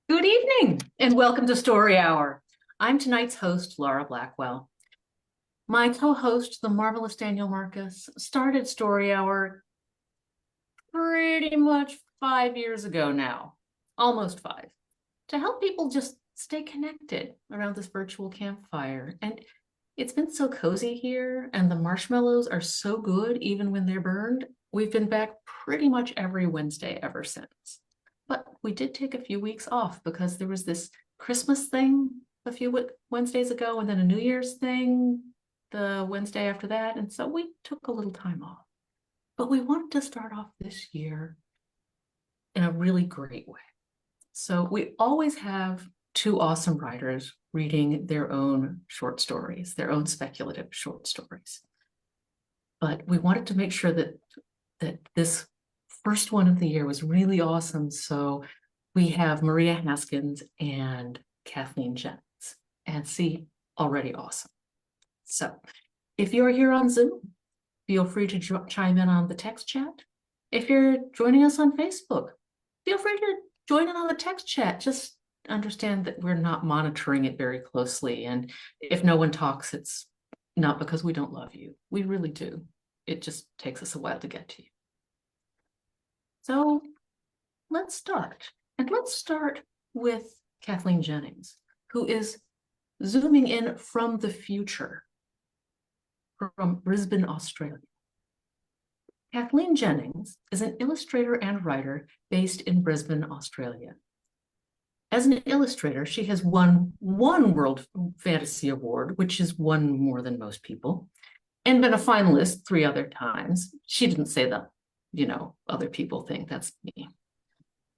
Good evening and welcome to Story Hour. I'm tonight's host, Laura Blackwell. My co-host, the marvelous Daniel Marcus, started Story Hour pretty much 5 years ago now, almost five, to help people just stay connected around this virtual campfire. And it's been so cozy here, and the marshmallows are so good even when they're burned. We've been back pretty much every Wednesday ever since. But we did take a few weeks off because there was this Christmas thing a few Wednesdays ago, and then a New Year's thing the Wednesday after that. And so we took a little time off. But we wanted to start off this year in a really great way. So we always have two awesome writers reading their own short stories, their own speculative short stories. But we wanted to make sure that this first one of the year was really awesome. So we have Maria Haskins and Kathleen Jennings, and see, already awesome. So if you're here on Zoom, feel free to chime in on the text chat. If you're joining us on Facebook, feel free to join in on the text chat. Just understand that we're not monitoring it very closely. And if no one talks, it's not because we don't love you. We really do. It just takes us a while to get to you. So let's start. And let's start with Kathleen Jennings, who is zooming in from the future, from Brisbane, Australia. Kathleen Jennings is an illustrator and writer based in Brisbane, Australia. As an illustrator, she has won one World Fantasy Award, which is one more than most people, and been a finalist 3 other times. She didn't say that, other people think, that's me.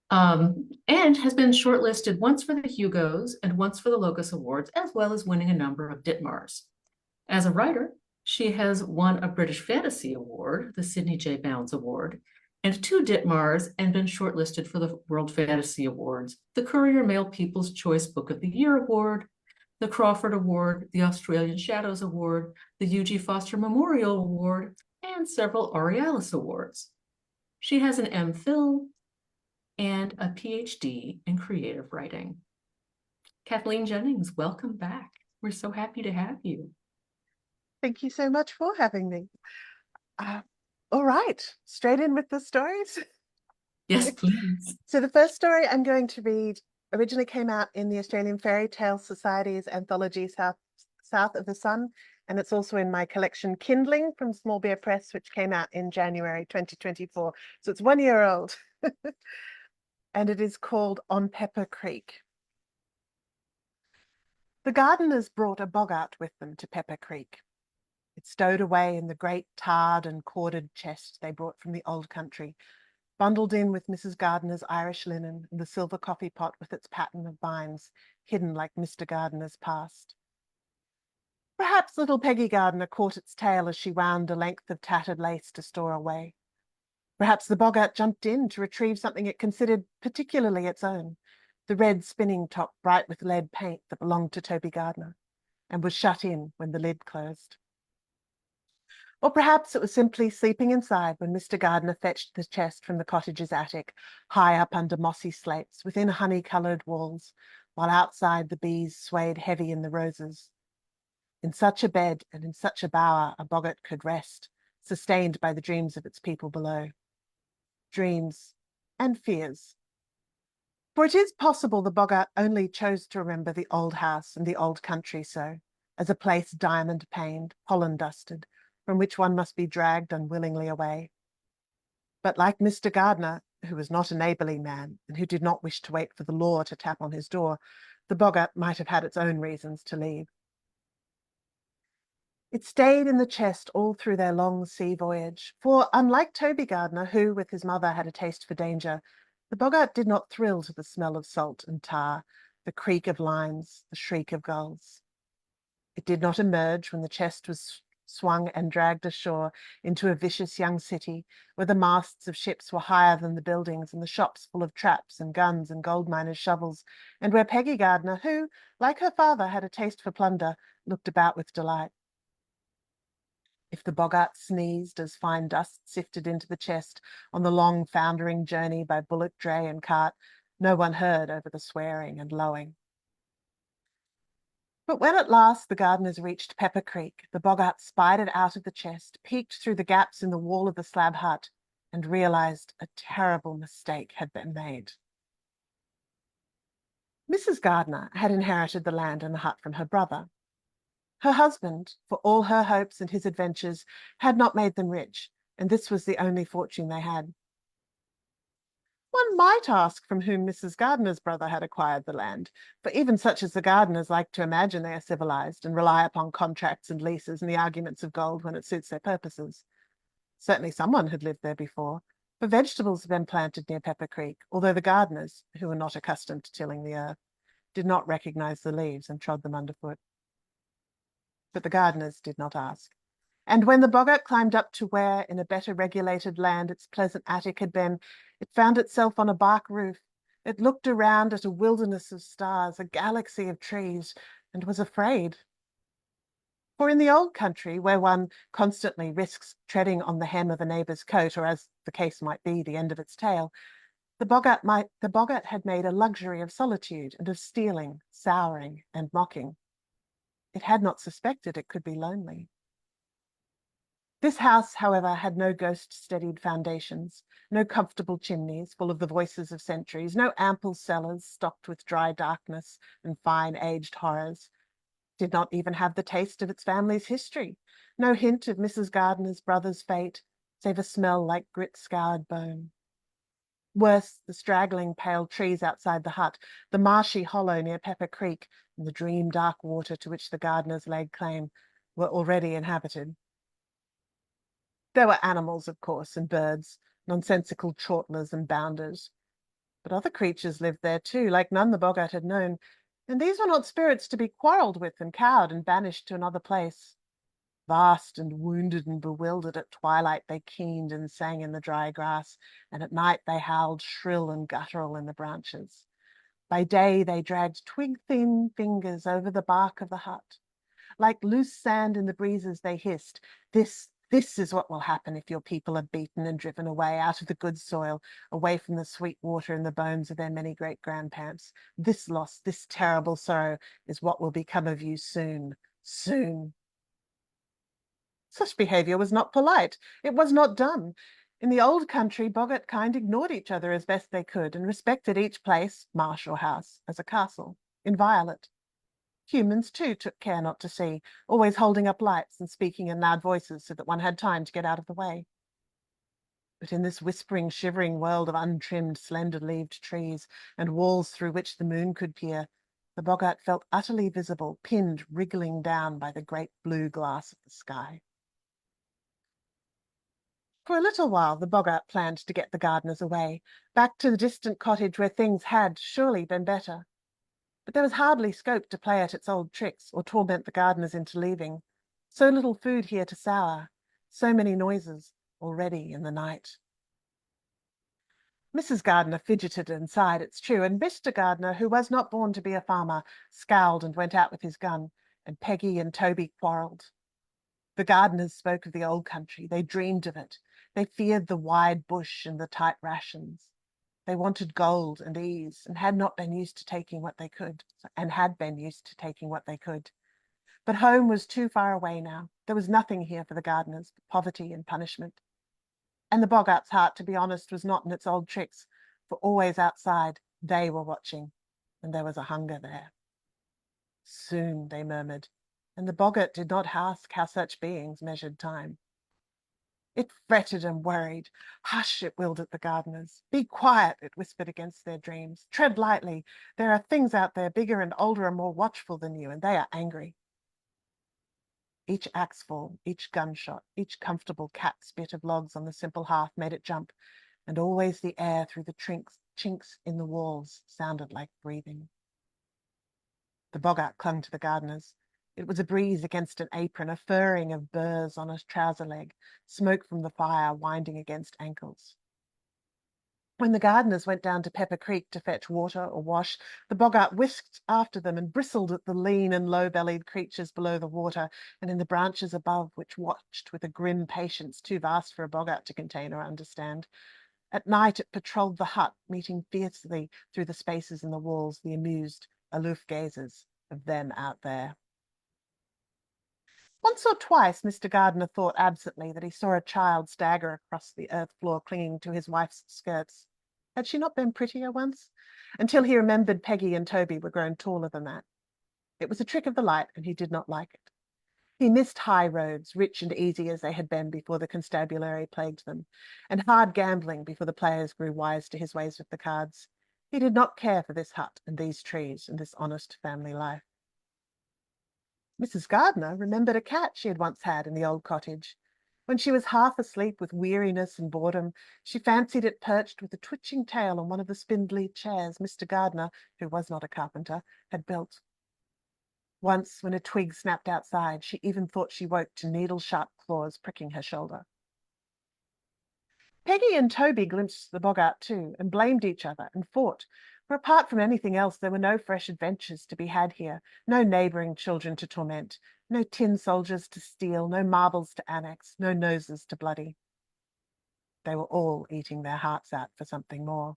And has been shortlisted once for the Hugos and once for the Locus Awards, as well as winning a number of Ditmars. As a writer, she has won a British Fantasy Award, the Sidney J. Bounds Award, and 2 Ditmars, and been shortlisted for the World Fantasy Awards, the Courier Mail People's Choice Book of the Year Award, the Crawford Award, the Australian Shadows Award, the U.G. Foster Memorial Award, and several Aurealis Awards. She has an MPhil and a PhD in creative writing. Kathleen Jennings, welcome back. We're so happy to have you. Thank you so much for having me. All right, straight in with the stories. Yes, please. So the first story I'm going to read originally came out in the Australian Fairy Tale Society's anthology South of the Sun, and it's also in my collection Kindling from Small Bear Press, which came out in January 2024. So it's 1 year old. And it is called On Pepper Creek. The gardeners brought a boggart with them to Pepper Creek. It's stowed away in the great tarred and corded chest they brought from the old country, bundled in with Mrs. Gardiner's Irish linen and the silver coffee pot with its pattern of vines, hidden like Mr. Gardiner's past. Perhaps little Peggy Gardiner caught its tail as she wound a length of tattered lace to store away. Perhaps the boggart jumped in to retrieve something it considered particularly its own, the red spinning top bright with lead paint that belonged to Toby Gardiner, and was shut in when the lid closed. Or perhaps it was simply sleeping inside when Mr. Gardiner fetched the chest from the cottage's attic, high up under mossy slates, within honey-coloured walls, while outside the bees swayed heavy in the roses. In such a bed and in such a bower a boggart could rest, sustained by the dreams of its people below. Dreams and fears. For it is possible the boggart only chose to remember the old house and the old country so, as a place diamond-paned, pollen-dusted, from which one must be dragged unwillingly away. But like Mr. Gardiner, who was not a neighbourly man, and who did not wish to wait for the law to tap on his door, the boggart might have had its own reasons to leave. It stayed in the chest all through their long sea voyage, for unlike Toby Gardiner, who, with his mother, had a taste for danger, the boggart did not thrill to the smell of salt and tar, the creak of lines, the shriek of gulls. It did not emerge when the chest was swung and dragged ashore into a vicious young city, where the masts of ships were higher than the buildings and the shops full of traps and guns and gold miners' shovels, and where Peggy Gardiner, who, like her father, had a taste for plunder, looked about with delight. If the boggart sneezed as fine dust sifted into the chest on the long foundering journey by bullock, dray and cart, No one heard over the swearing and lowing. But when at last the gardeners reached Pepper Creek, the boggart spied it out of the chest, peeked through the gaps in the wall of the slab hut, and realized a terrible mistake had been made. Mrs. Gardner had inherited the land and the hut from her brother. Her husband, for all her hopes and his adventures, had not made them rich, and this was the only fortune they had. One might ask from whom Mrs. Gardner's brother had acquired the land, for even such as the Gardners like to imagine they are civilized and rely upon contracts and leases and the arguments of gold when it suits their purposes. Certainly someone had lived there before, for vegetables had been planted near Pepper Creek, although the Gardners, who were not accustomed to tilling the earth, did not recognize the leaves and trod them underfoot. But the Gardners did not ask. And when the boggart climbed up to where, in a better regulated land, its pleasant attic had been, it found itself on a bark roof. It looked around at a wilderness of stars, a galaxy of trees, and was afraid. For in the old country, where one constantly risks treading on the hem of a neighbour's coat, or as the case might be, the end of its tail, the boggart had made a luxury of solitude and of stealing, souring, and mocking. It had not suspected it could be lonely. This house, however, had no ghost-steadied foundations, no comfortable chimneys full of the voices of centuries, no ample cellars stocked with dry darkness and fine aged horrors. It did not even have the taste of its family's history, no hint of Mrs. Gardner's brother's fate, save a smell like grit-scoured bone. Worse, the straggling pale trees outside the hut, the marshy hollow near Pepper Creek, and the dream-dark water to which the Gardners laid claim were already inhabited. There were animals, of course, and birds, nonsensical chortlers and bounders. But other creatures lived there too, like none the boggart had known, and these were not spirits to be quarrelled with and cowed and banished to another place. Vast and wounded and bewildered, at twilight they keened and sang in the dry grass, and at night they howled shrill and guttural in the branches. By day they dragged twig-thin fingers over the bark of the hut. Like loose sand in the breezes they hissed, This is what will happen if your people are beaten and driven away out of the good soil, away from the sweet water and the bones of their many great-grandparents. This loss, this terrible sorrow, is what will become of you soon, soon. Such behaviour was not polite. It was not done. In the old country, boggart kind ignored each other as best they could and respected each place, marsh or house, as a castle, inviolate. Humans, too, took care not to see, always holding up lights and speaking in loud voices so that one had time to get out of the way. But in this whispering, shivering world of untrimmed, slender-leaved trees and walls through which the moon could peer, the boggart felt utterly visible, pinned, wriggling down by the great blue glass of the sky. For a little while, the boggart planned to get the Gardners away, back to the distant cottage where things had surely been better. But there was hardly scope to play at its old tricks or torment the Gardners into leaving. So little food here to sour, so many noises already in the night. Mrs. Gardner fidgeted and sighed, it's true, and Mr. Gardner, who was not born to be a farmer, scowled and went out with his gun, and Peggy and Toby quarrelled. The Gardners spoke of the old country. They dreamed of it. They feared the wide bush and the tight rations. They wanted gold and ease, and had been used to taking what they could. But home was too far away now. There was nothing here for the Gardners but poverty and punishment. And the boggart's heart, to be honest, was not in its old tricks, for always outside they were watching, and there was a hunger there. Soon, they murmured, and the boggart did not ask how such beings measured time. It fretted and worried. Hush, it willed at the Gardners. Be quiet, it whispered against their dreams. Tread lightly. There are things out there bigger and older and more watchful than you, and they are angry. Each axeful, each gunshot, each comfortable cat's bit of logs on the simple hearth made it jump, and always the air through the chinks in the walls sounded like breathing. The boggart clung to the Gardners. It was a breeze against an apron, a furring of burrs on a trouser leg, smoke from the fire winding against ankles. When the Gardners went down to Pepper Creek to fetch water or wash, the boggart whisked after them and bristled at the lean and low-bellied creatures below the water and in the branches above, which watched with a grim patience too vast for a boggart to contain or understand. At night it patrolled the hut, meeting fiercely through the spaces in the walls the amused, aloof gazers of them out there. Once or twice Mr. Gardiner thought absently that he saw a child stagger across the earth floor clinging to his wife's skirts. Had she not been prettier once? Until he remembered Peggy and Toby were grown taller than that. It was a trick of the light, and he did not like it. He missed high roads, rich and easy as they had been before the constabulary plagued them, and hard gambling before the players grew wise to his ways with the cards. He did not care for this hut and these trees and this honest family life. Mrs. Gardiner remembered a cat she had once had in the old cottage. When she was half asleep with weariness and boredom, she fancied it perched with a twitching tail on one of the spindly chairs Mr. Gardiner, who was not a carpenter, had built. Once, when a twig snapped outside, she even thought she woke to needle-sharp claws pricking her shoulder. Peggy and Toby glimpsed the boggart too, and blamed each other and fought, for apart from anything else, there were no fresh adventures to be had here, no neighbouring children to torment, no tin soldiers to steal, no marbles to annex, no noses to bloody. They were all eating their hearts out for something more.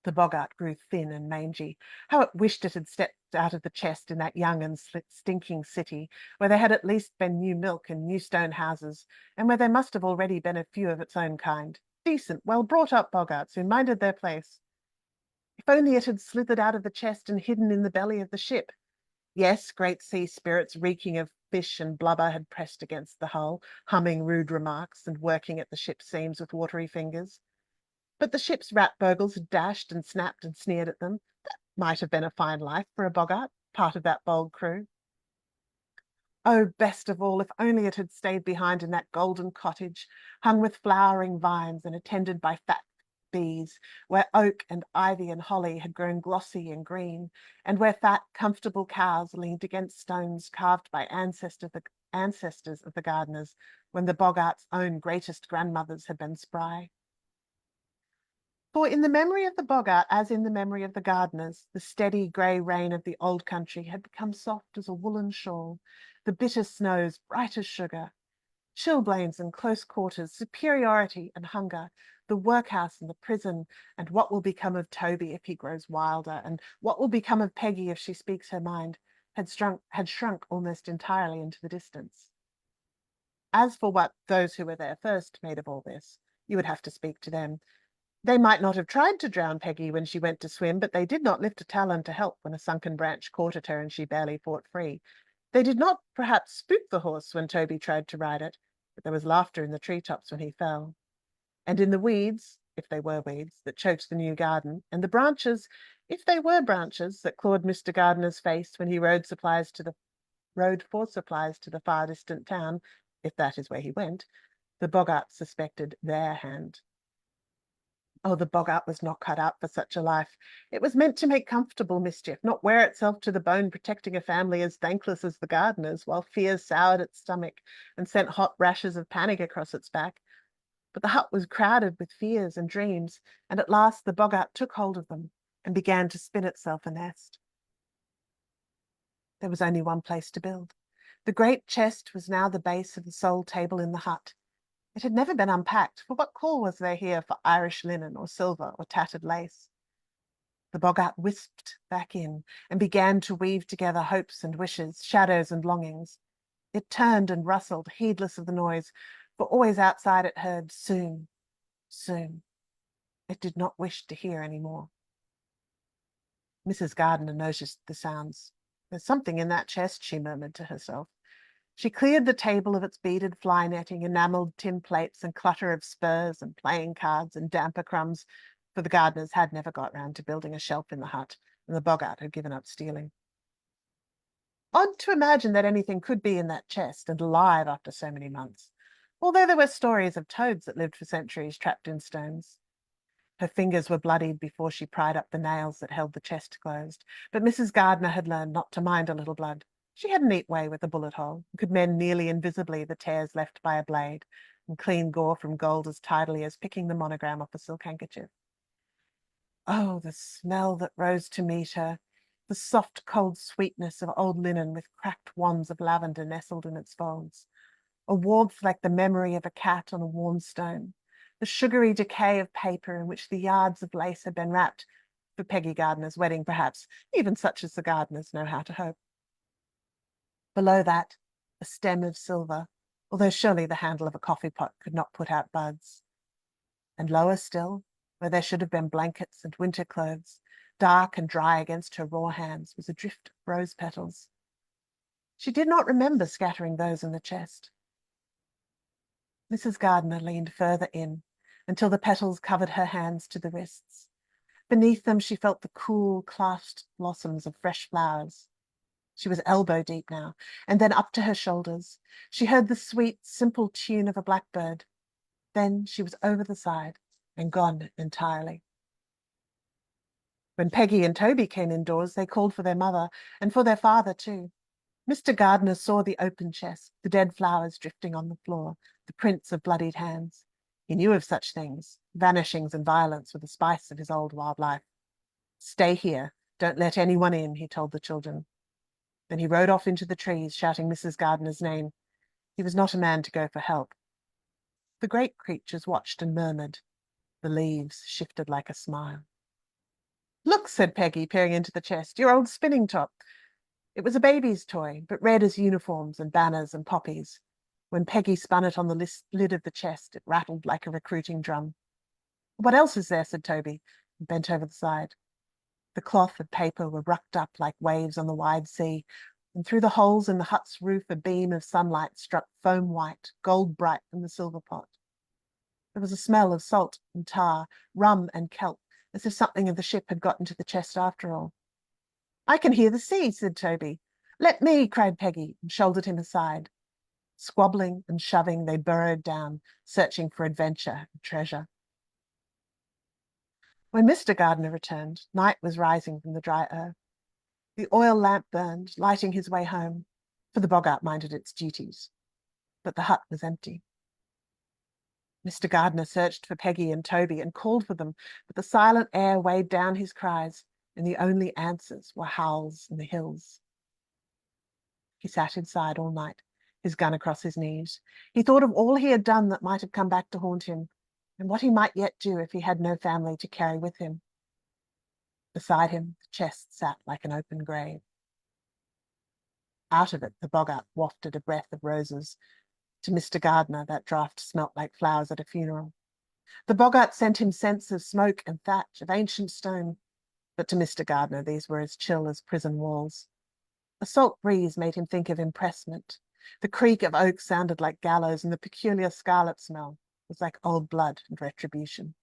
The boggart grew thin and mangy. How it wished it had stepped out of the chest in that young and stinking city, where there had at least been new milk and new stone houses, and where there must have already been a few of its own kind. Decent, well-brought-up boggarts who minded their place. If only it had slithered out of the chest and hidden in the belly of the ship. Yes, great sea spirits reeking of fish and blubber had pressed against the hull, humming rude remarks and working at the ship's seams with watery fingers. But the ship's rat-burgles had dashed and snapped and sneered at them. That might have been a fine life for a boggart, part of that bold crew. Oh, best of all, if only it had stayed behind in that golden cottage, hung with flowering vines and attended by fat bees, where oak and ivy and holly had grown glossy and green, and where fat, comfortable cows leaned against stones carved by ancestors of the gardeners, when the boggart's own greatest grandmothers had been spry. For in the memory of the boggart, as in the memory of the gardeners, the steady grey rain of the old country had become soft as a woolen shawl, the bitter snows bright as sugar, chilblains and close quarters, superiority and hunger, the workhouse and the prison, and what will become of Toby if he grows wilder, and what will become of Peggy if she speaks her mind, had shrunk almost entirely into the distance. As for what those who were there first made of all this, you would have to speak to them. They might not have tried to drown Peggy when she went to swim, but they did not lift a talon to help when a sunken branch caught at her and she barely fought free. They did not perhaps spook the horse when Toby tried to ride it, but there was laughter in the treetops when he fell. And in the weeds, if they were weeds, that choked the new garden, and the branches, if they were branches, that clawed Mr. Gardiner's face when he rode for supplies to the far distant town, if that is where he went, the boggart suspected their hand. Oh, the boggart was not cut out for such a life. It was meant to make comfortable mischief, not wear itself to the bone protecting a family as thankless as the gardeners, while fears soured its stomach and sent hot rashes of panic across its back. But the hut was crowded with fears and dreams, and at last the boggart took hold of them and began to spin itself a nest. There was only one place to build. The great chest was now the base of the sole table in the hut. It had never been unpacked, for what call was there here for Irish linen or silver or tattered lace? The boggart wisped back in and began to weave together hopes and wishes, shadows and longings. It turned and rustled, heedless of the noise, for always outside it heard soon, soon. It did not wish to hear any more. Mrs. Gardiner noticed the sounds. There's something in that chest, she murmured to herself. She cleared the table of its beaded fly netting, enamelled tin plates and clutter of spurs and playing cards and damper crumbs, for the gardeners had never got round to building a shelf in the hut, and the boggart had given up stealing. Odd to imagine that anything could be in that chest and alive after so many months, although there were stories of toads that lived for centuries trapped in stones. Her fingers were bloodied before she pried up the nails that held the chest closed, but Mrs. Gardiner had learned not to mind a little blood. She had a neat way with a bullet hole, and could mend nearly invisibly the tears left by a blade, and clean gore from gold as tidily as picking the monogram off a silk handkerchief. Oh, the smell that rose to meet her, the soft, cold sweetness of old linen with cracked wands of lavender nestled in its folds, a warmth like the memory of a cat on a warm stone, the sugary decay of paper in which the yards of lace had been wrapped for Peggy Gardner's wedding, perhaps, even such as the Gardners know how to hope. Below that, a stem of silver, although surely the handle of a coffee pot could not put out buds. And lower still, where there should have been blankets and winter clothes, dark and dry against her raw hands, was a drift of rose petals. She did not remember scattering those in the chest. Mrs. Gardner leaned further in until the petals covered her hands to the wrists. Beneath them she felt the cool, clasped blossoms of fresh flowers. She was elbow deep now, and then up to her shoulders. She heard the sweet, simple tune of a blackbird. Then she was over the side and gone entirely. When Peggy and Toby came indoors, they called for their mother and for their father too. Mr. Gardner saw the open chest, the dead flowers drifting on the floor, the prints of bloodied hands. He knew of such things. Vanishings and violence were the spice of his old wild life. "Stay here. Don't let anyone in," he told the children. Then he rode off into the trees, shouting Mrs. Gardner's name. He was not a man to go for help. The great creatures watched and murmured. The leaves shifted like a smile. "Look," said Peggy, peering into the chest, "your old spinning top." It was a baby's toy, but red as uniforms and banners and poppies. When Peggy spun it on the lid of the chest, it rattled like a recruiting drum. "What else is there?" said Toby, and bent over the side. The cloth and paper were rucked up like waves on the wide sea, and through the holes in the hut's roof a beam of sunlight struck foam white, gold bright from the silver pot. There was a smell of salt and tar, rum and kelp, as if something of the ship had got into the chest after all. "I can hear the sea," said Toby. "Let me," cried Peggy, and shouldered him aside. Squabbling and shoving, they burrowed down, searching for adventure and treasure. When Mr. Gardner returned, night was rising from the dry earth. The oil lamp burned, lighting his way home, for the boggart minded its duties. But the hut was empty. Mr. Gardner searched for Peggy and Toby and called for them, but the silent air weighed down his cries, and the only answers were howls in the hills. He sat inside all night, his gun across his knees. He thought of all he had done that might have come back to haunt him, and what he might yet do if he had no family to carry with him. Beside him, the chest sat like an open grave. Out of it, the boggart wafted a breath of roses. To Mr. Gardner, that draught smelt like flowers at a funeral. The boggart sent him scents of smoke and thatch, of ancient stone, but to Mr. Gardner these were as chill as prison walls. A salt breeze made him think of impressment. The creak of oak sounded like gallows, and the peculiar scarlet smell was like old blood and retribution.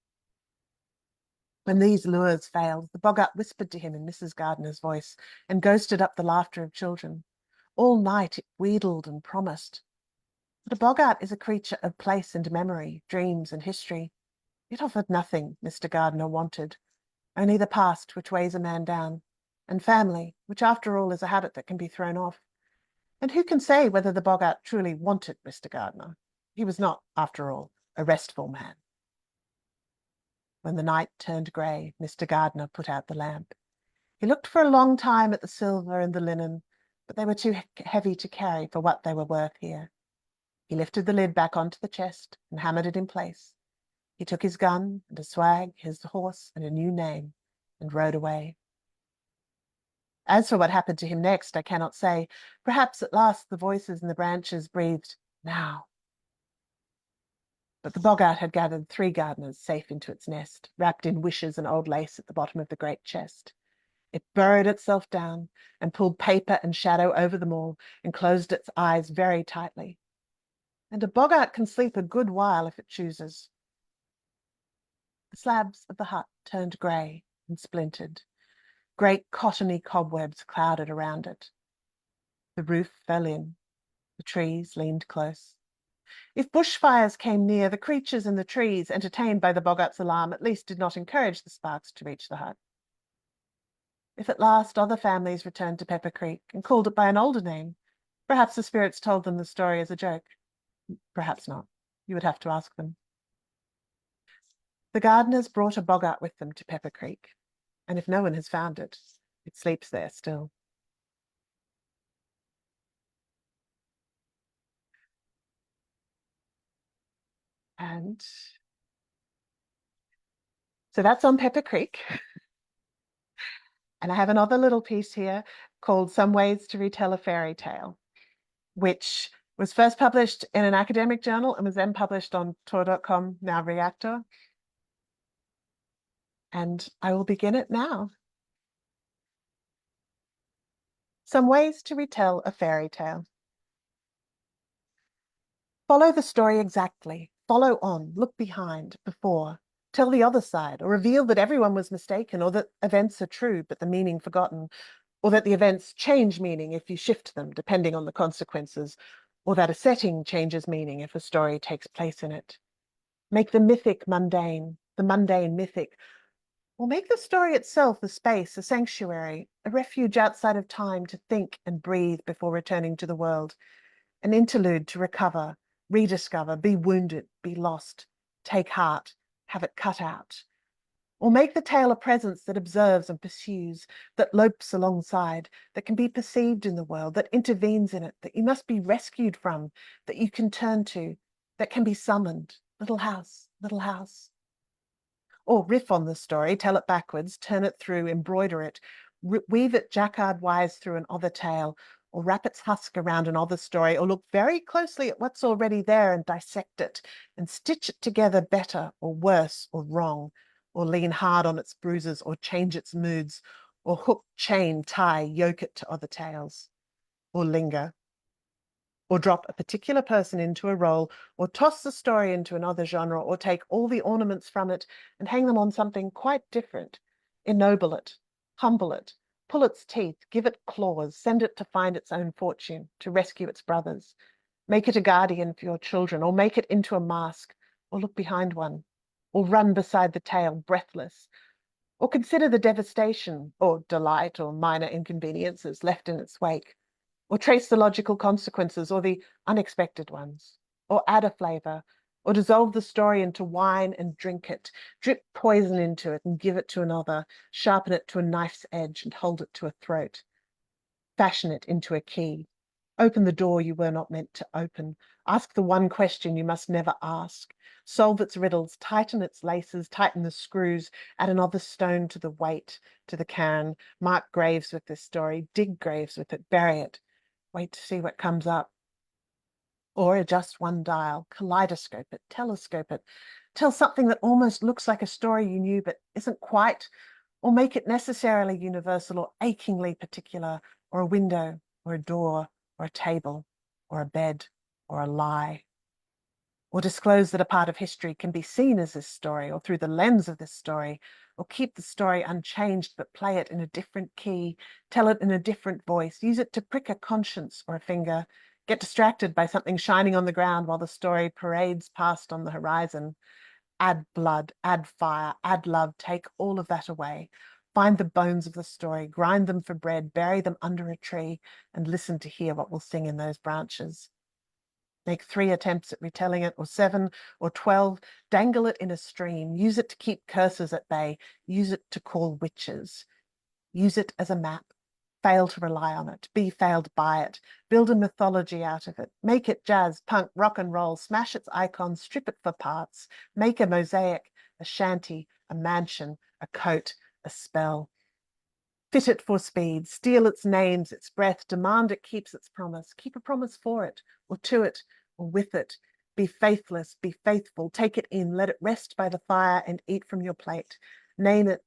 When these lures failed, the boggart whispered to him in Mrs. Gardner's voice and ghosted up the laughter of children. All night it wheedled and promised. But a boggart is a creature of place and memory, dreams and history. It offered nothing Mr. Gardner wanted, only the past which weighs a man down, and family, which after all is a habit that can be thrown off. And who can say whether the boggart truly wanted Mr. Gardner? He was not, after all, a restful man. When the night turned grey, Mr. Gardner put out the lamp. He looked for a long time at the silver and the linen, but they were too heavy to carry for what they were worth here. He lifted the lid back onto the chest and hammered it in place. He took his gun and a swag, his horse and a new name, and rode away. As for what happened to him next, I cannot say. Perhaps at last the voices in the branches breathed, "Now." But the boggart had gathered 3 gardeners safe into its nest, wrapped in wishes and old lace at the bottom of the great chest. It burrowed itself down and pulled paper and shadow over them all and closed its eyes very tightly. And a boggart can sleep a good while if it chooses. The slabs of the hut turned grey and splintered. Great cottony cobwebs clouded around it. The roof fell in. The trees leaned close. If bushfires came near, the creatures in the trees, entertained by the boggart's alarm, at least did not encourage the sparks to reach the hut. If at last other families returned to Pepper Creek and called it by an older name, perhaps the spirits told them the story as a joke. Perhaps not. You would have to ask them. The gardeners brought a boggart with them to Pepper Creek, and if no one has found it, it sleeps there still. And So that's on Pepper Creek. And I have another little piece here called Some Ways to Retell a Fairy Tale, which was first published in an academic journal and was then published on Tor.com, now Reactor. And I will begin it now. Some ways to retell a fairy tale. Follow the story exactly. Follow on, look behind, before. Tell the other side, or reveal that everyone was mistaken, or that events are true, but the meaning forgotten, or that the events change meaning if you shift them, depending on the consequences, or that a setting changes meaning if a story takes place in it. Make the mythic mundane, the mundane mythic, or make the story itself a space, a sanctuary, a refuge outside of time to think and breathe before returning to the world, an interlude to recover, rediscover, be wounded, be lost, take heart, have it cut out. Or make the tale a presence that observes and pursues, that lopes alongside, that can be perceived in the world, that intervenes in it, that you must be rescued from, that you can turn to, that can be summoned. Little house, little house. Or riff on the story, tell it backwards, turn it through, embroider it, weave it jacquard-wise through an other tale, or wrap its husk around an other story, or look very closely at what's already there and dissect it, and stitch it together better, or worse, or wrong, or lean hard on its bruises, or change its moods, or hook, chain, tie, yoke it to other tales, or linger, or drop a particular person into a role, or toss the story into another genre, or take all the ornaments from it and hang them on something quite different. Ennoble it, humble it, pull its teeth, give it claws, send it to find its own fortune, to rescue its brothers. Make it a guardian for your children, or make it into a mask, or look behind one, or run beside the tale, breathless, or consider the devastation, or delight, or minor inconveniences left in its wake, or trace the logical consequences or the unexpected ones, or add a flavor, or dissolve the story into wine and drink it, drip poison into it and give it to another, sharpen it to a knife's edge and hold it to a throat, fashion it into a key, open the door you were not meant to open, ask the one question you must never ask, solve its riddles, tighten its laces, tighten the screws, add another stone to the weight, to the cairn, mark graves with this story, dig graves with it, bury it, wait to see what comes up. Or adjust one dial, kaleidoscope it, telescope it, tell something that almost looks like a story you knew but isn't quite, or make it necessarily universal or achingly particular, or a window, or a door, or a table, or a bed, or a lie. Or disclose that a part of history can be seen as this story, or through the lens of this story, or keep the story unchanged but play it in a different key, tell it in a different voice, use it to prick a conscience or a finger, get distracted by something shining on the ground while the story parades past on the horizon. Add blood, add fire, add love, take all of that away. Find the bones of the story, grind them for bread, bury them under a tree, and listen to hear what will sing in those branches. Make 3 attempts at retelling it, or 7, or 12, dangle it in a stream, use it to keep curses at bay, use it to call witches, use it as a map, fail to rely on it, be failed by it, build a mythology out of it, make it jazz, punk, rock and roll, smash its icons, strip it for parts, make a mosaic, a shanty, a mansion, a coat, a spell. Fit it for speed, steal its names, its breath, demand it keeps its promise, keep a promise for it, or to it, or with it. Be faithless, be faithful, take it in, let it rest by the fire and eat from your plate. Name it,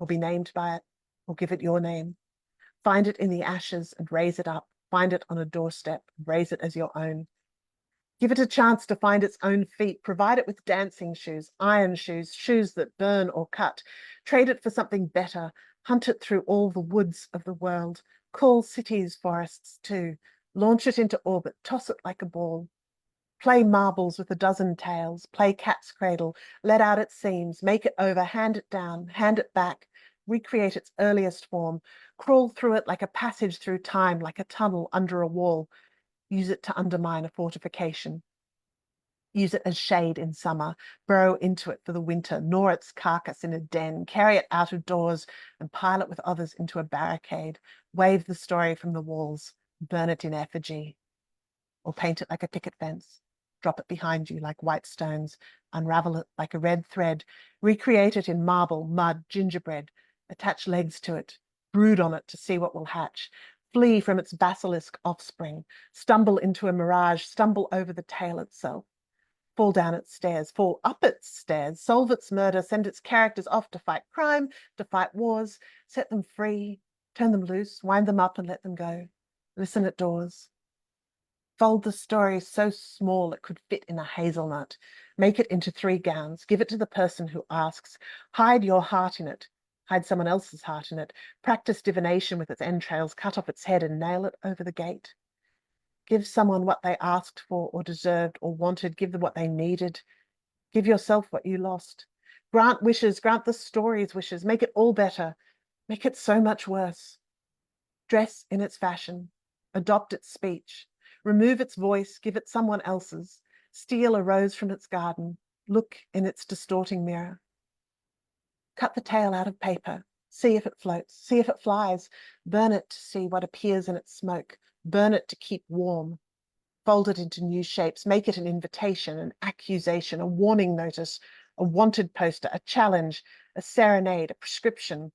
or be named by it, or give it your name. Find it in the ashes and raise it up. Find it on a doorstep and raise it as your own. Give it a chance to find its own feet. Provide it with dancing shoes, iron shoes, shoes that burn or cut. Trade it for something better. Hunt it through all the woods of the world. Call cities forests too. Launch it into orbit. Toss it like a ball. Play marbles with a dozen tails. Play cat's cradle. Let out its seams. Make it over. Hand it down. Hand it back. Recreate its earliest form. Crawl through it like a passage through time, like a tunnel under a wall. Use it to undermine a fortification. Use it as shade in summer, burrow into it for the winter, gnaw its carcass in a den, carry it out of doors and pile it with others into a barricade, wave the story from the walls, burn it in effigy, or paint it like a picket fence. drop it behind you like white stones, unravel it like a red thread, recreate it in marble, mud, gingerbread, attach legs to it, brood on it to see what will hatch, flee from its basilisk offspring, stumble into a mirage, stumble over the tail itself, fall down its stairs, fall up its stairs, solve its murder, send its characters off to fight crime, to fight wars, set them free, turn them loose, wind them up and let them go, listen at doors. Fold the story so small it could fit in a hazelnut. Make it into 3 gowns. Give it to the person who asks. Hide your heart in it. Hide someone else's heart in it. Practice divination with its entrails. Cut off its head and nail it over the gate. Give someone what they asked for or deserved or wanted. Give them what they needed. Give yourself what you lost. Grant wishes. Grant the story's wishes. Make it all better. Make it so much worse. Dress in its fashion. Adopt its speech. Remove its voice, give it someone else's. Steal a rose from its garden. Look in its distorting mirror. Cut the tail out of paper. See if it floats. See if it flies. Burn it to see what appears in its smoke. Burn it to keep warm. Fold it into new shapes. Make it an invitation, an accusation, a warning notice, a wanted poster, a challenge, a serenade, a prescription.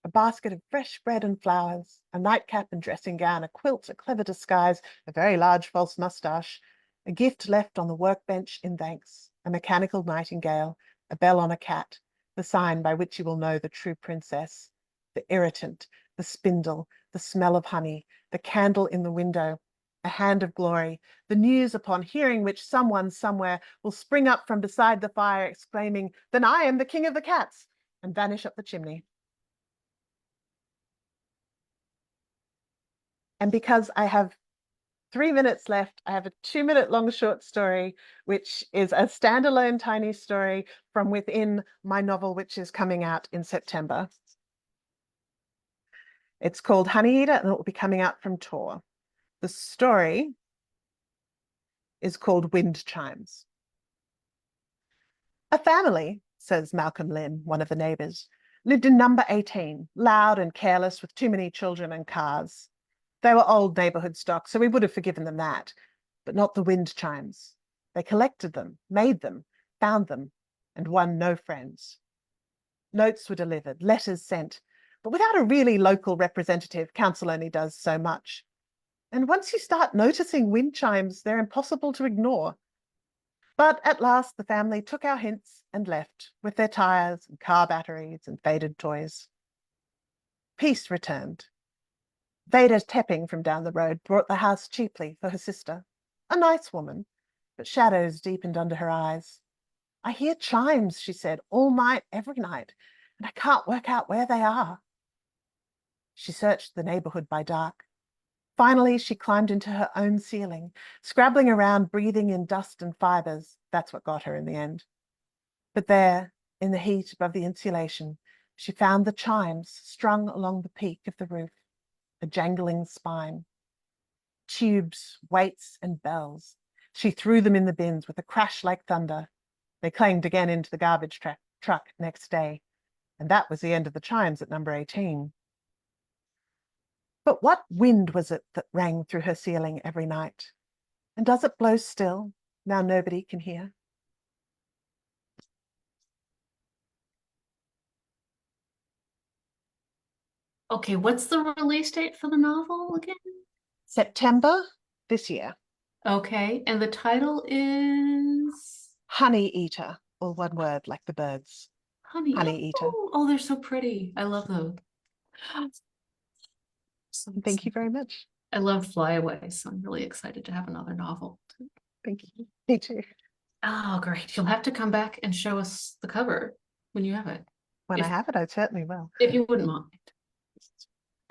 A basket of fresh bread and flowers, a nightcap and dressing gown, a quilt, a clever disguise, a very large false moustache, a gift left on the workbench in thanks, a mechanical nightingale, a bell on a cat, the sign by which you will know the true princess, the irritant, the spindle, the smell of honey, the candle in the window, a hand of glory, the news upon hearing which someone somewhere will spring up from beside the fire exclaiming, "Then I am the king of the cats," and vanish up the chimney. And because I have 3 minutes left, I have a 2-minute long short story, which is a standalone tiny story from within my novel, which is coming out in September. It's called HONEYEATER, and it will be coming out from Tor. The story is called Wind Chimes. A family, says Malcolm Lynn, one of the neighbours, lived in number 18, loud and careless with too many children and cars. They were old neighbourhood stock, so we would have forgiven them that, but not the wind chimes. They collected them, made them, found them, and won no friends. Notes were delivered, letters sent, but without a really local representative, council only does so much. And once you start noticing wind chimes, they're impossible to ignore. But at last the family took our hints and left, with their tyres and car batteries and faded toys. Peace returned. Veda Tepping from down the road brought the house cheaply for her sister, a nice woman, but shadows deepened under her eyes. "I hear chimes," she said, "all night, every night, and I can't work out where they are." She searched the neighbourhood by dark. Finally, she climbed into her own ceiling, scrabbling around, breathing in dust and fibres. That's what got her in the end. But there, in the heat above the insulation, she found the chimes strung along the peak of the roof. A jangling spine. Tubes, weights, and bells. She threw them in the bins with a crash like thunder. They clanged again into the garbage truck next day, and that was the end of the chimes at number 18. But what wind was it that rang through her ceiling every night? And does it blow still, now nobody can hear? Okay, what's the release date for the novel again? September this year. Okay, and the title is HONEYEATER, all one word, like the birds. Honey. HONEYEATER. Oh, they're so pretty. I love those. So Thank you very much. I love Flyaway, so I'm really excited to have another novel. Thank you. Me too. Oh, great. You'll have to come back and show us the cover when you have it. When I have it, I certainly will. If you wouldn't mind.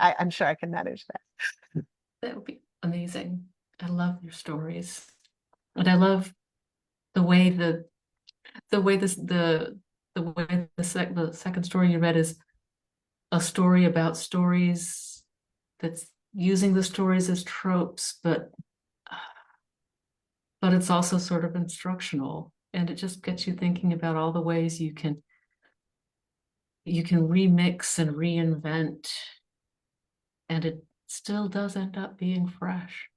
I'm sure I can manage that. That would be amazing. I love your stories. And I love the way the way the way the second story you read is a story about stories that's using the stories as tropes, but it's also sort of instructional, and it just gets you thinking about all the ways you can remix and reinvent, and it still does end up being fresh.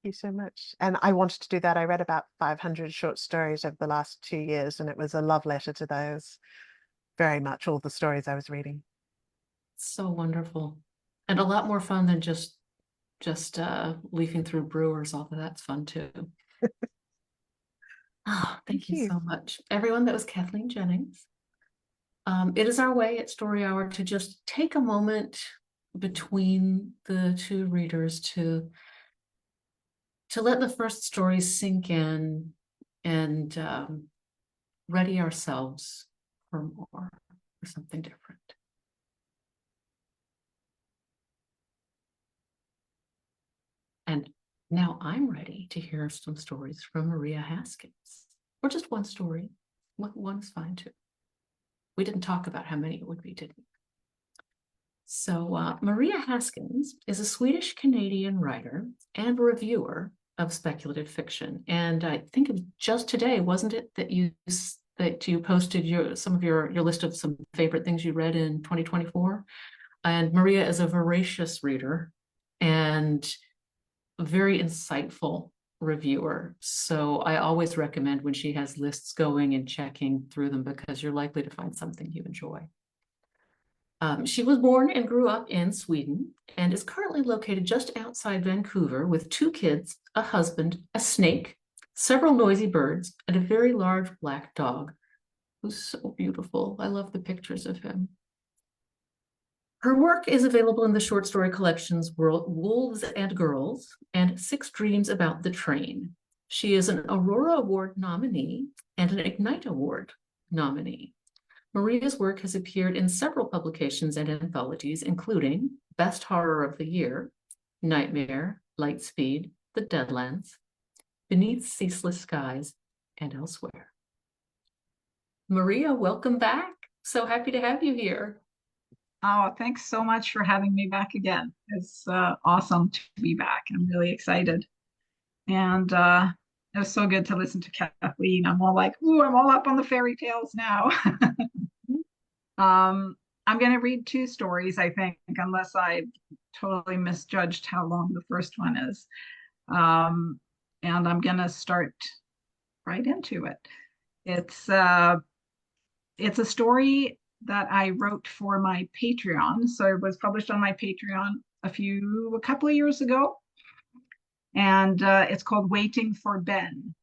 you so much. And I wanted to do that. I read about 500 short stories over the last 2 years, and it was a love letter to those. Very much all the stories I was reading. So wonderful. And a lot more fun than just leafing through Brewers, although that's fun too. Ah, thank Thank you you. so much. Everyone, that was Kathleen Jennings. It is our way at Story Hour to just take a moment between the two readers to let the first stories sink in and ready ourselves for more, for something different. And now I'm ready to hear some stories from Maria Haskins, or just one story. One is fine too. We didn't talk about how many it would be, did we? So Maria Haskins is a Swedish-Canadian writer and reviewer of speculative fiction. And I think it was just today, wasn't it, that you posted some of your list of some favorite things you read in 2024? And Maria is a voracious reader and a very insightful reviewer. So I always recommend when she has lists going and checking through them, because you're likely to find something you enjoy. She was born and grew up in Sweden and is currently located just outside Vancouver with 2 kids, a husband, a snake, several noisy birds, and a very large black dog who's so beautiful. I love the pictures of him. Her work is available in the short story collections Wolves and Girls and 6 Dreams About the Train. She is an Aurora Award nominee and an Ignite Award nominee. Maria's work has appeared in several publications and anthologies, including Best Horror of the Year, Nightmare, Lightspeed, The Deadlands, Beneath Ceaseless Skies, and elsewhere. Maria, welcome back. So happy to have you here. Oh, thanks so much for having me back again. It's awesome to be back. I'm really excited. And it was so good to listen to Kathleen. I'm all like, ooh, I'm all up on the fairy tales now. I'm going to read 2 stories, I think, unless I totally misjudged how long the first one is. And I'm going to start right into it. It's a story that I wrote for my Patreon. So it was published on my Patreon a couple of years ago. And it's called Waiting for Ben.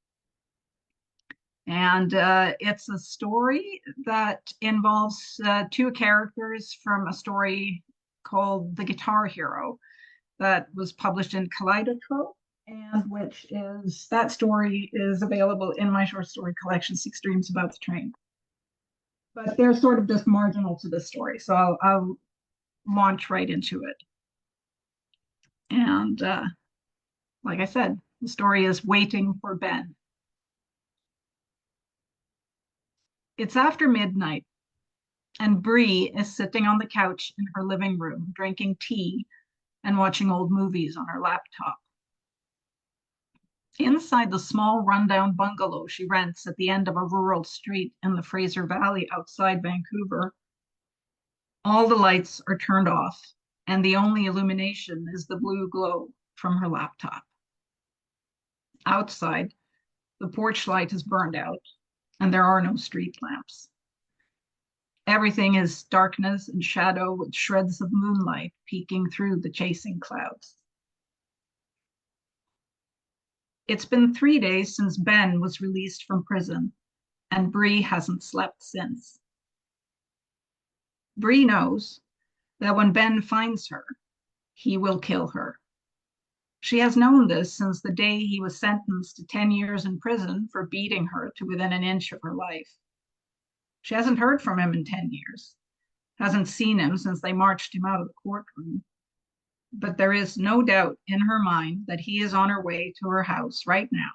And it's a story that involves 2 characters from a story called The Guitar Hero that was published in Kaleidotrope, and that story is available in my short story collection, 6 Dreams About the Train. But they're sort of just marginal to this story, so I'll launch right into it. And like I said, the story is Waiting for Ben. It's after midnight, and Bree is sitting on the couch in her living room, drinking tea and watching old movies on her laptop. Inside the small rundown bungalow she rents at the end of a rural street in the Fraser Valley outside Vancouver, all the lights are turned off, and the only illumination is the blue glow from her laptop. Outside, the porch light is burned out, and there are no street lamps. Everything is darkness and shadow with shreds of moonlight peeking through the chasing clouds. It's been 3 days since Ben was released from prison, and Bree hasn't slept since. Bree knows that when Ben finds her, he will kill her. She has known this since the day he was sentenced to 10 years in prison for beating her to within an inch of her life. She hasn't heard from him in 10 years, hasn't seen him since they marched him out of the courtroom. But there is no doubt in her mind that he is on her way to her house right now.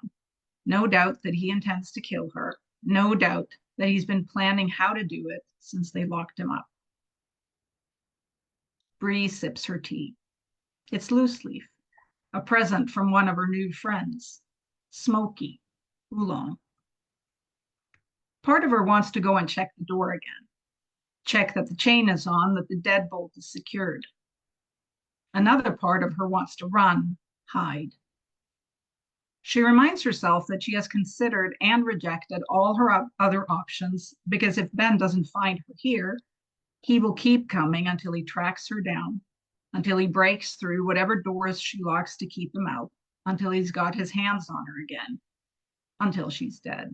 No doubt that he intends to kill her. No doubt that he's been planning how to do it since they locked him up. Bree sips her tea. It's loose leaf, a present from one of her new friends, Smoky Oolong. Part of her wants to go and check the door again, check that the chain is on, that the deadbolt is secured. Another part of her wants to run, hide. She reminds herself that she has considered and rejected all her other options because if Ben doesn't find her here, he will keep coming until he tracks her down, until he breaks through whatever doors she locks to keep him out, until he's got his hands on her again, until she's dead.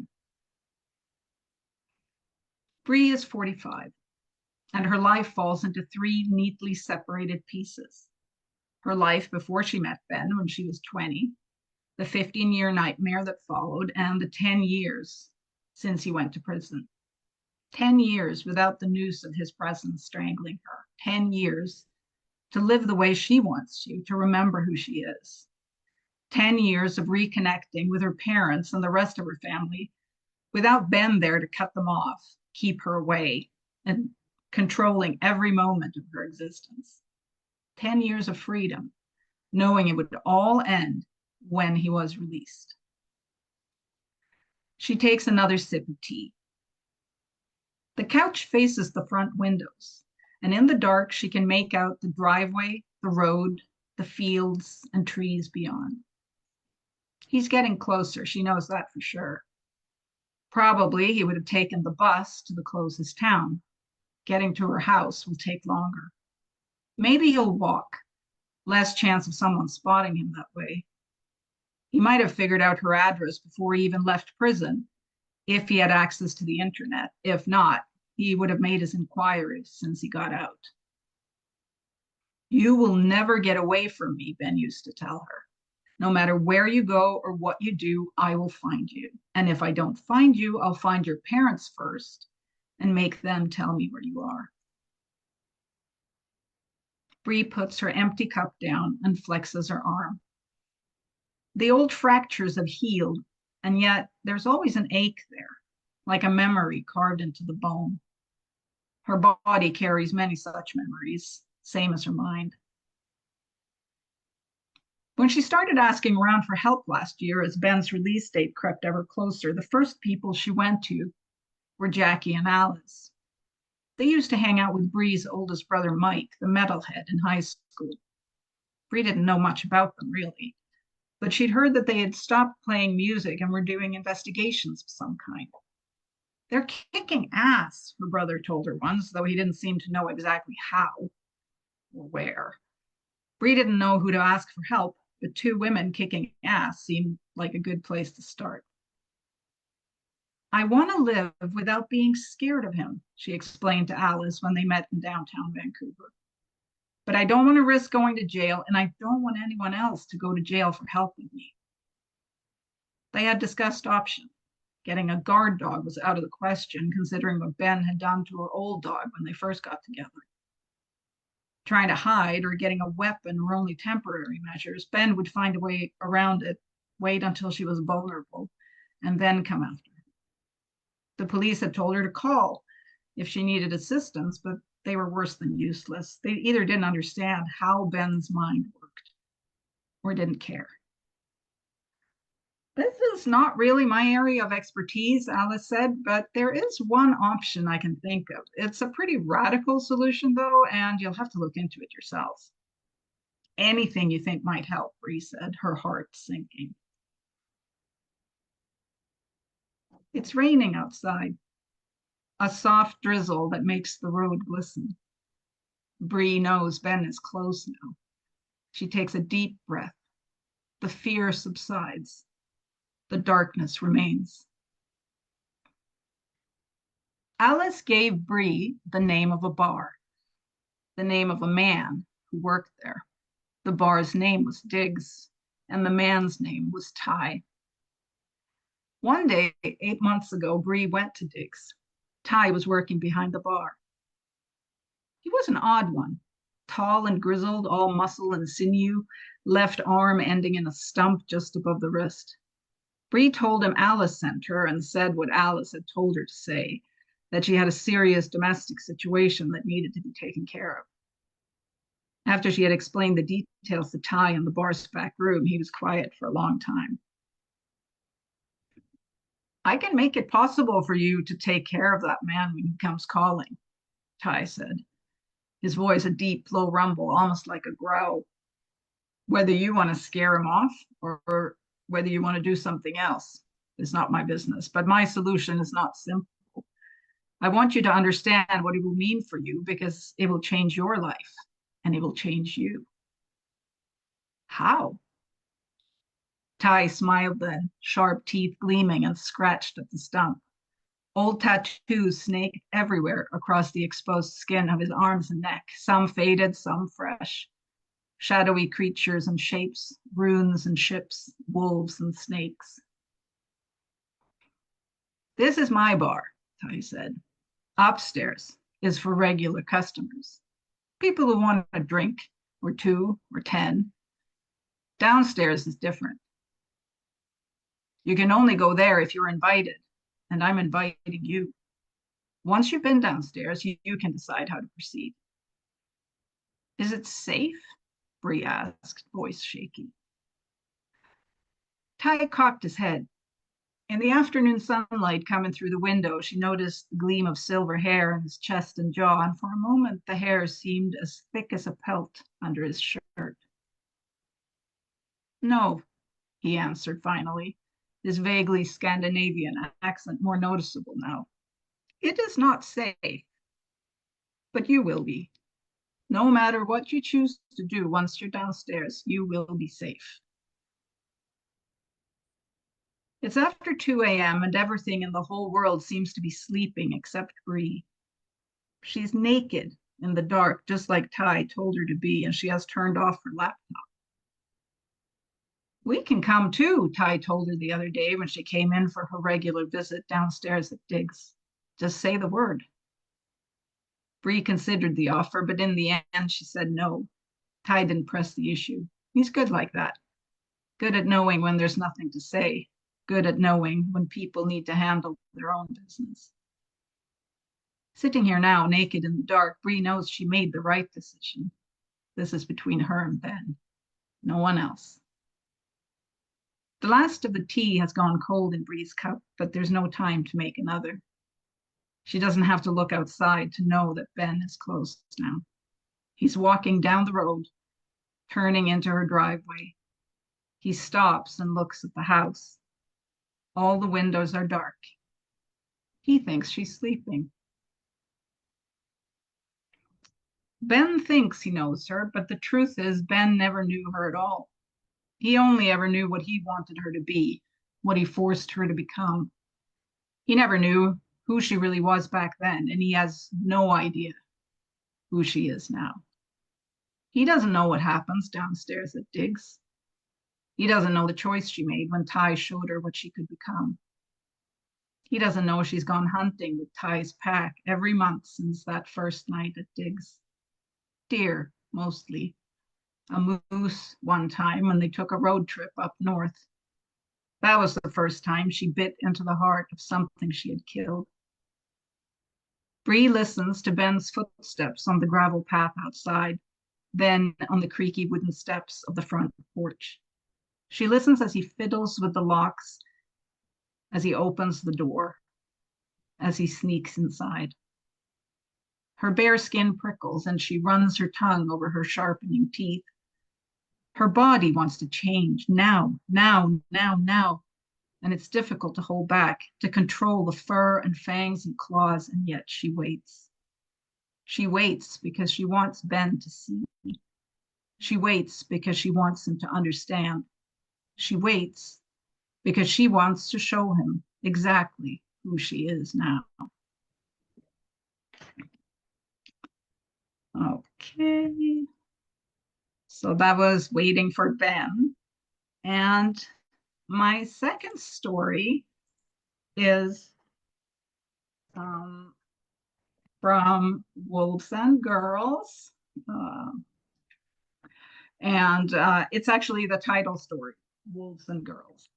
Bree is 45, and her life falls into 3 neatly separated pieces. Her life before she met Ben when she was 20, the 15-year nightmare that followed, and the 10 years since he went to prison. 10 years without the noose of his presence strangling her. 10 years to live the way she wants to remember who she is. 10 years of reconnecting with her parents and the rest of her family without Ben there to cut them off, keep her away, and controlling every moment of her existence. 10 years of freedom, knowing it would all end when he was released. She takes another sip of tea. The couch faces the front windows, and in the dark she can make out the driveway, the road, the fields and trees beyond. He's getting closer, she knows that for sure. Probably he would have taken the bus to the closest town. Getting to her house will take longer. Maybe he'll walk, less chance of someone spotting him that way. He might have figured out her address before he even left prison, if he had access to the internet. If not, he would have made his inquiries since he got out. You will never get away from me, Ben used to tell her. No matter where you go or what you do, I will find you. And if I don't find you, I'll find your parents first and make them tell me where you are. Bree puts her empty cup down and flexes her arm. The old fractures have healed, and yet there's always an ache there, like a memory carved into the bone. Her body carries many such memories, same as her mind. When she started asking around for help last year as Ben's release date crept ever closer, the first people she went to were Jackie and Alice. They used to hang out with Bree's oldest brother, Mike, the metalhead in high school. Bree didn't know much about them, really, but she'd heard that they had stopped playing music and were doing investigations of some kind. They're kicking ass, her brother told her once, though he didn't seem to know exactly how or where. Bree didn't know who to ask for help, but 2 women kicking ass seemed like a good place to start. I want to live without being scared of him, she explained to Alice when they met in downtown Vancouver. But I don't want to risk going to jail, and I don't want anyone else to go to jail for helping me. They had discussed options. Getting a guard dog was out of the question, considering what Ben had done to her old dog when they first got together. Trying to hide or getting a weapon were only temporary measures. Ben would find a way around it, wait until she was vulnerable, and then come after her. The police had told her to call if she needed assistance, but they were worse than useless. They either didn't understand how Ben's mind worked or didn't care. This is not really my area of expertise, Alice said, but there is one option I can think of. It's a pretty radical solution, though, and you'll have to look into it yourselves. Anything you think might help, Bree said, her heart sinking. It's raining outside, a soft drizzle that makes the road glisten. Bree knows Ben is close now. She takes a deep breath. The fear subsides. The darkness remains. Alice gave Bree the name of a bar, the name of a man who worked there. The bar's name was Diggs, and the man's name was Ty. One day, 8 months ago, Bree went to Diggs. Ty was working behind the bar. He was an odd one, tall and grizzled, all muscle and sinew, left arm ending in a stump just above the wrist. Bree told him Alice sent her and said what Alice had told her to say, that she had a serious domestic situation that needed to be taken care of. After she had explained the details to Ty in the bar's back room, he was quiet for a long time. I can make it possible for you to take care of that man when he comes calling, Ty said, his voice a deep, low rumble, almost like a growl. Whether you want to scare him off or Whether you want to do something else is not my business, but my solution is not simple. I want you to understand what it will mean for you because it will change your life and it will change you. How? Ty smiled then, sharp teeth gleaming, and scratched at the stump. Old tattoos snaked everywhere across the exposed skin of his arms and neck, some faded, some fresh. Shadowy creatures and shapes, runes and ships, wolves and snakes. This is my bar, Ty said. Upstairs is for regular customers, people who want a drink, or 2, or 10. Downstairs is different. You can only go there if you're invited, and I'm inviting you. Once you've been downstairs, you can decide how to proceed. Is it safe? Bree asked, voice shaky. Ty cocked his head. In the afternoon sunlight coming through the window, she noticed the gleam of silver hair in his chest and jaw, and for a moment the hair seemed as thick as a pelt under his shirt. No, he answered finally, his vaguely Scandinavian accent more noticeable now. It is not safe, but you will be. No matter what you choose to do once you're downstairs, you will be safe. It's after 2 a.m. and everything in the whole world seems to be sleeping except Bree. She's naked in the dark, just like Ty told her to be, and she has turned off her laptop. We can come too, Ty told her the other day when she came in for her regular visit downstairs at Diggs. Just say the word. Bree considered the offer, but in the end she said no. Ty didn't press the issue. He's good like that. Good at knowing when there's nothing to say. Good at knowing when people need to handle their own business. Sitting here now, naked in the dark, Bree knows she made the right decision. This is between her and Ben. No one else. The last of the tea has gone cold in Bree's cup, but there's no time to make another. She doesn't have to look outside to know that Ben is close now. He's walking down the road, turning into her driveway. He stops and looks at the house. All the windows are dark. He thinks she's sleeping. Ben thinks he knows her, but the truth is Ben never knew her at all. He only ever knew what he wanted her to be, what he forced her to become. He never knew who she really was back then, and he has no idea who she is now. He doesn't know what happens downstairs at Diggs. He doesn't know the choice she made when Ty showed her what she could become. He doesn't know she's gone hunting with Ty's pack every month since that first night at Diggs. Deer, mostly. A moose one time when they took a road trip up north. That was the first time she bit into the heart of something she had killed. Bree listens to Ben's footsteps on the gravel path outside, then on the creaky wooden steps of the front porch. She listens as he fiddles with the locks, as he opens the door, as he sneaks inside. Her bare skin prickles and she runs her tongue over her sharpening teeth. Her body wants to change now, and it's difficult to hold back, to control the fur and fangs and claws, and yet she waits. She waits because she wants Ben to see. She waits because she wants him to understand. She waits because she wants to show him exactly who she is now. Okay. So that was Waiting for Ben. And my second story is from Wolves and Girls. And it's actually the title story, Wolves and Girls.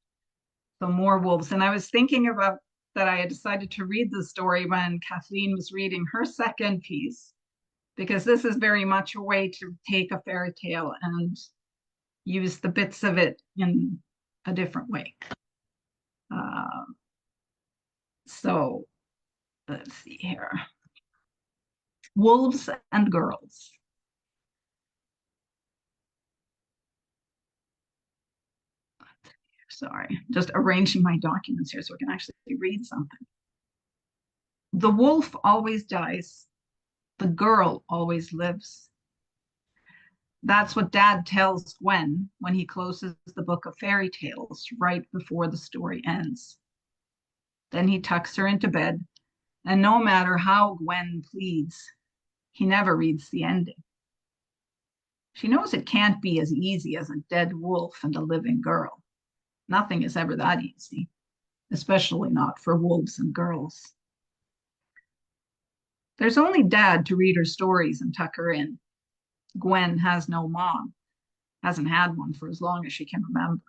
So more wolves. And I was thinking about that I had decided to read the story when Kathleen was reading her second piece, because this is very much a way to take a fairy tale and use the bits of it in a different way. So let's see here. Wolves and Girls. Sorry, just arranging my documents here so I can actually read something. The wolf always dies. The girl always lives. That's what Dad tells Gwen when he closes the book of fairy tales right before the story ends. Then he tucks her into bed, and no matter how Gwen pleads, he never reads the ending. She knows it can't be as easy as a dead wolf and a living girl. Nothing is ever that easy, especially not for wolves and girls. There's only Dad to read her stories and tuck her in. Gwen has no mom, hasn't had one for as long as she can remember.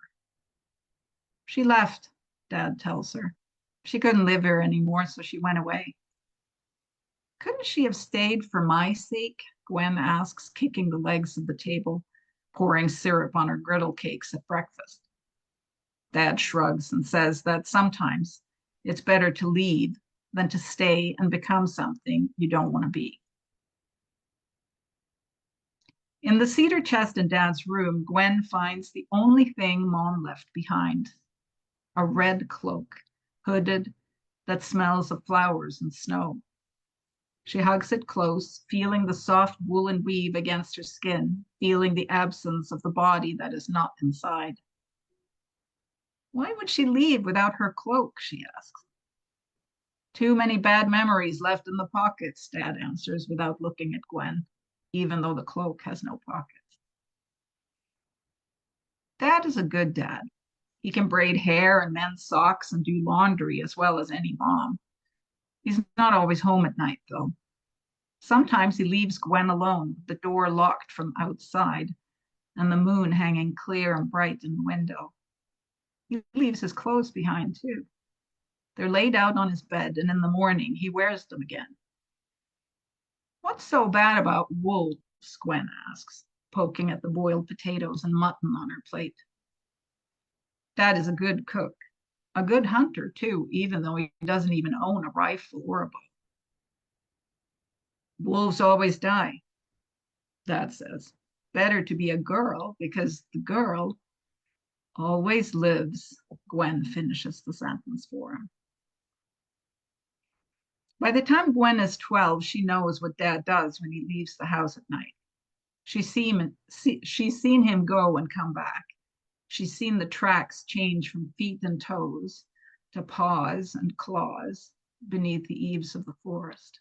She left, Dad tells her. She couldn't live here anymore, so she went away. Couldn't she have stayed for my sake? Gwen asks, kicking the legs of the table, pouring syrup on her griddle cakes at breakfast. Dad shrugs and says that sometimes it's better to leave than to stay and become something you don't want to be. In the cedar chest in Dad's room, Gwen finds the only thing Mom left behind, a red cloak, hooded, that smells of flowers and snow. She hugs it close, feeling the soft woolen weave against her skin, feeling the absence of the body that is not inside. Why would she leave without her cloak, she asks. Too many bad memories left in the pockets, Dad answers without looking at Gwen, even though the cloak has no pockets. Dad is a good dad. He can braid hair and mend socks and do laundry as well as any mom. He's not always home at night, though. Sometimes he leaves Gwen alone, the door locked from outside, and the moon hanging clear and bright in the window. He leaves his clothes behind, too. They're laid out on his bed, and in the morning he wears them again. What's so bad about wolves? Gwen asks, poking at the boiled potatoes and mutton on her plate. Dad is a good cook, a good hunter, too, even though he doesn't even own a rifle or a bow. Wolves always die, Dad says. Better to be a girl because the girl always lives, Gwen finishes the sentence for him. By the time Gwen is 12, she knows what Dad does when he leaves the house at night. She's seen him go and come back. She's seen the tracks change from feet and toes to paws and claws beneath the eaves of the forest.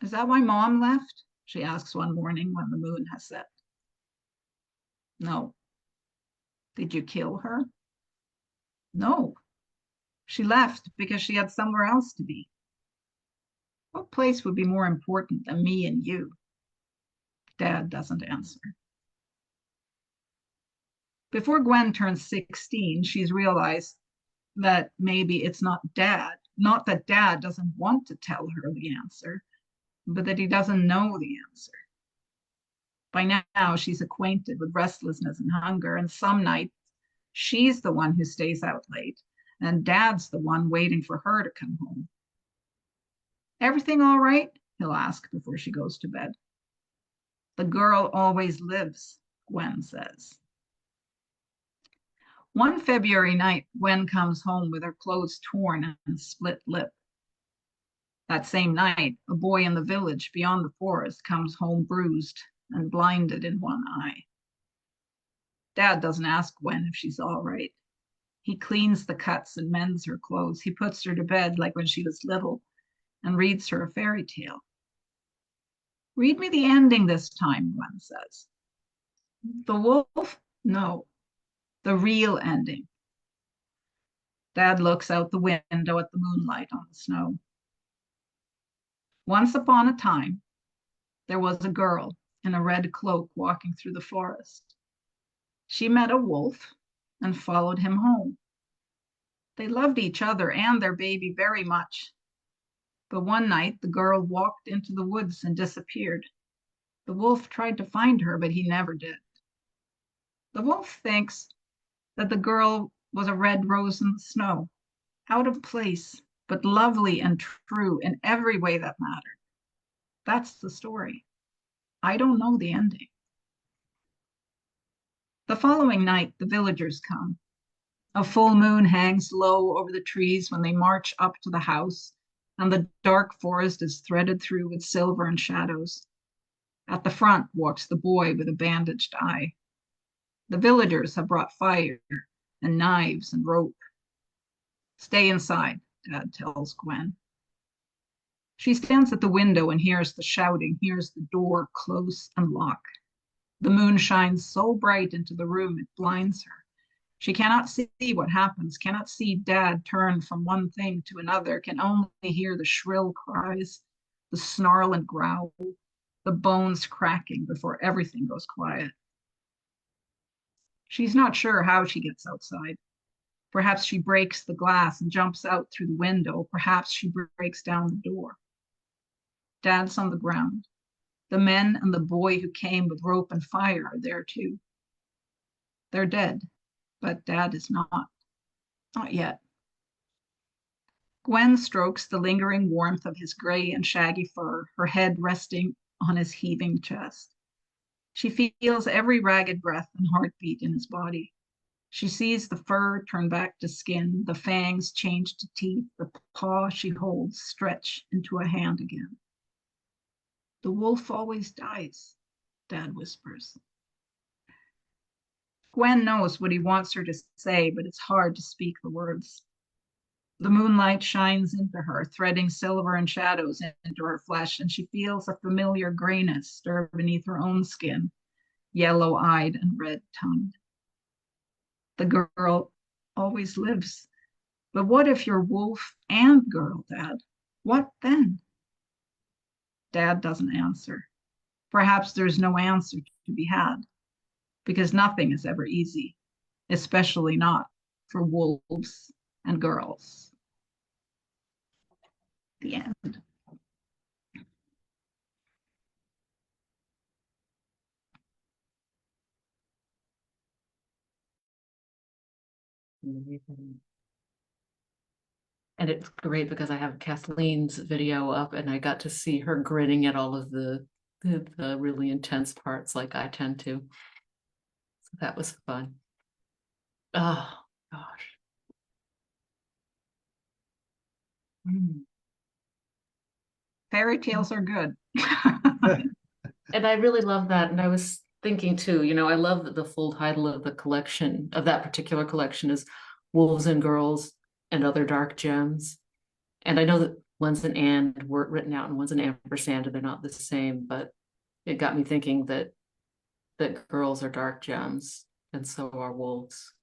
Is that why Mom left? She asks one morning when the moon has set. No. Did you kill her? No. She left because she had somewhere else to be. What place would be more important than me and you? Dad doesn't answer. Before Gwen turns 16, she's realized that maybe it's not that Dad doesn't want to tell her the answer, but that he doesn't know the answer. By now, she's acquainted with restlessness and hunger, and some nights she's the one who stays out late, and Dad's the one waiting for her to come home. Everything all right? He'll ask before she goes to bed. The girl always lives, Gwen says. One February night, Gwen comes home with her clothes torn and split lip. That same night, a boy in the village beyond the forest comes home bruised and blinded in one eye. Dad doesn't ask Gwen if she's all right. He cleans the cuts and mends her clothes. He puts her to bed like when she was little and reads her a fairy tale. Read me the ending this time, Gwen says. The wolf? No, the real ending. Dad looks out the window at the moonlight on the snow. Once upon a time, there was a girl in a red cloak walking through the forest. She met a wolf and followed him home. They loved each other and their baby very much. But one night, the girl walked into the woods and disappeared. The wolf tried to find her, but he never did. The wolf thinks that the girl was a red rose in the snow, out of place, but lovely and true in every way that mattered. That's the story. I don't know the ending. The following night, the villagers come. A full moon hangs low over the trees when they march up to the house, and the dark forest is threaded through with silver and shadows. At the front walks the boy with a bandaged eye. The villagers have brought fire and knives and rope. Stay inside, Dad tells Gwen. She stands at the window and hears the shouting, hears the door close and lock. The moon shines so bright into the room it blinds her. She cannot see what happens, cannot see Dad turn from one thing to another, can only hear the shrill cries, the snarl and growl, the bones cracking before everything goes quiet. She's not sure how she gets outside. Perhaps she breaks the glass and jumps out through the window. Perhaps she breaks down the door. Dad's on the ground. The men and the boy who came with rope and fire are there too. They're dead, but Dad is not. Not yet. Gwen strokes the lingering warmth of his gray and shaggy fur, her head resting on his heaving chest. She feels every ragged breath and heartbeat in his body. She sees the fur turn back to skin, the fangs change to teeth, the paw she holds stretch into a hand again. The wolf always dies, Dad whispers. Gwen knows what he wants her to say, but it's hard to speak the words. The moonlight shines into her, threading silver and shadows into her flesh, and she feels a familiar grayness stir beneath her own skin, yellow-eyed and red-tongued. The girl always lives. But what if you're wolf and girl, Dad? What then? Dad doesn't answer. Perhaps there's no answer to be had, because nothing is ever easy, especially not for wolves and girls. The end. And it's great because I have Kathleen's video up and I got to see her grinning at all of the really intense parts like I tend to. So that was fun. Oh, gosh. Fairy tales are good. And I really love that. And I was thinking too, I love that the full title of the collection, of that particular collection, is Wolves and Girls and Other Dark Gems. And I know that one's an and word written out and one's an ampersand, and they're not the same, but it got me thinking that girls are dark gems and so are wolves.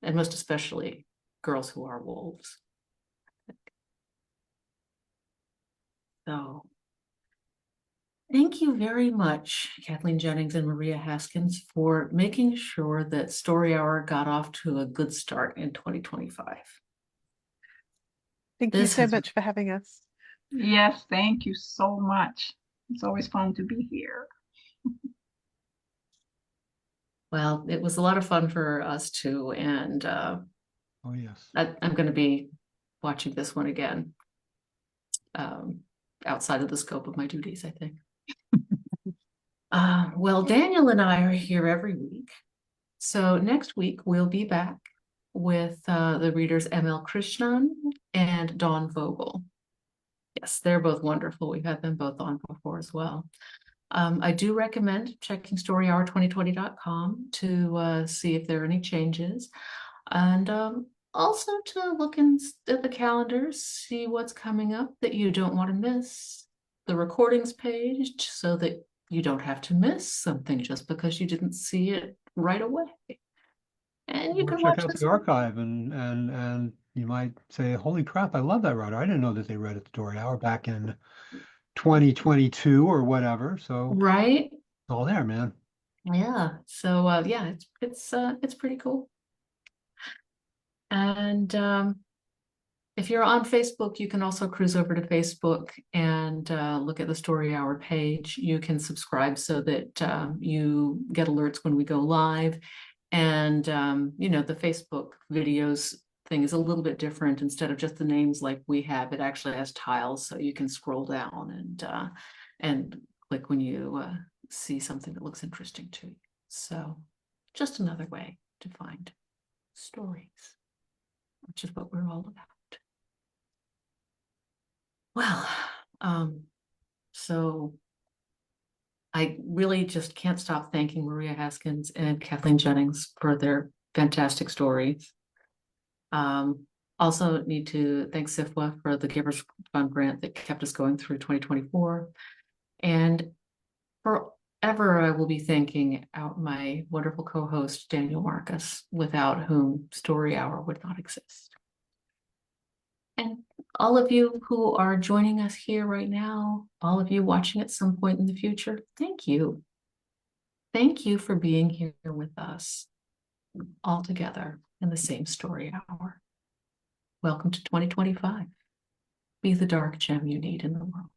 And most especially girls who are wolves. So thank you very much, Kathleen Jennings and Maria Haskins, for making sure that Story Hour got off to a good start in 2025. Thank you so much for having us. Yes, thank you so much. It's always fun to be here. Well, it was a lot of fun for us too, and oh yes, I'm going to be watching this one again, outside of the scope of my duties, I think. Well, Daniel and I are here every week, so next week we'll be back with the readers M.L. Krishnan and Dawn Vogel. Yes, they're both wonderful. We've had them both on before as well. I do recommend checking storyhour2020.com to see if there are any changes, and also to look at the calendars, see what's coming up that you don't want to miss, the recordings page, so that you don't have to miss something just because you didn't see it right away. And you can check watch out the archive, and you might say, "Holy crap, I love that writer! I didn't know that they read at the Story Hour back in 2022 or whatever." So right, it's all there, man. yeah. So yeah, it's pretty cool. And if you're on Facebook, you can also cruise over to Facebook and look at the Story Hour page. You can subscribe so that you get alerts when we go live. And, the Facebook videos thing is a little bit different. Instead of just the names like we have, it actually has tiles. So you can scroll down and click when you see something that looks interesting to you. So just another way to find stories, which is what we're all about. Well, so I really just can't stop thanking Maria Haskins and Kathleen Jennings for their fantastic stories. Also need to thank SIFWA for the Givers Fund grant that kept us going through 2024. And forever I will be thanking out my wonderful co-host, Daniel Marcus, without whom Story Hour would not exist. And all of you who are joining us here right now, all of you watching at some point in the future, thank you. Thank you for being here with us all together in the same Story Hour. Welcome to 2025. Be the dark gem you need in the world.